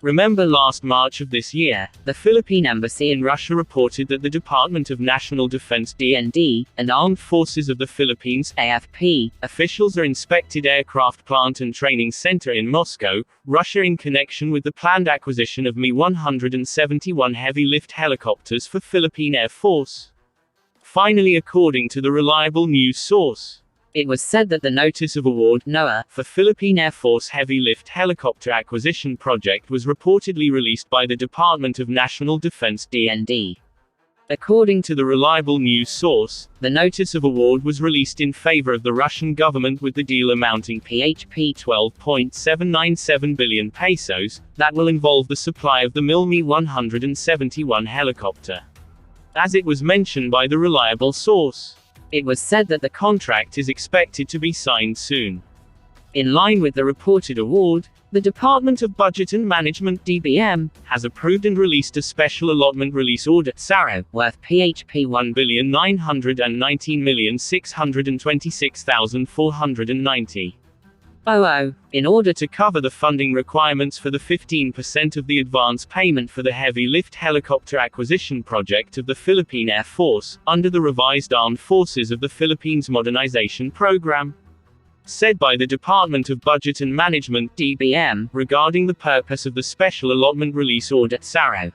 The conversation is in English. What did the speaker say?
Remember last March of this year, the Philippine Embassy in Russia reported that the Department of National Defense (DND) and Armed Forces of the Philippines (AFP) officials are inspected aircraft plant and training center in Moscow, Russia in connection with the planned acquisition of Mi-171 heavy lift helicopters for Philippine Air Force. Finally, according to the reliable news source, it was said that the Notice of Award (NOA) for Philippine Air Force Heavy Lift Helicopter Acquisition Project was reportedly released by the Department of National Defense (DND). According to the reliable news source, the Notice of Award was released in favor of the Russian government with the deal amounting PHP 12.797 billion pesos, that will involve the supply of the Mi-171 helicopter. As it was mentioned by the reliable source, it was said that the contract is expected to be signed soon. In line with the reported award, the Department of Budget and Management (DBM) has approved and released a special allotment release order (SARO) worth PHP 1,919,626,490. In order to cover the funding requirements for the 15% of the advance payment for the heavy lift helicopter acquisition project of the Philippine Air Force, under the revised Armed Forces of the Philippines Modernization Program. Said by the Department of Budget and Management (DBM) regarding the purpose of the Special Allotment Release Order (SARO).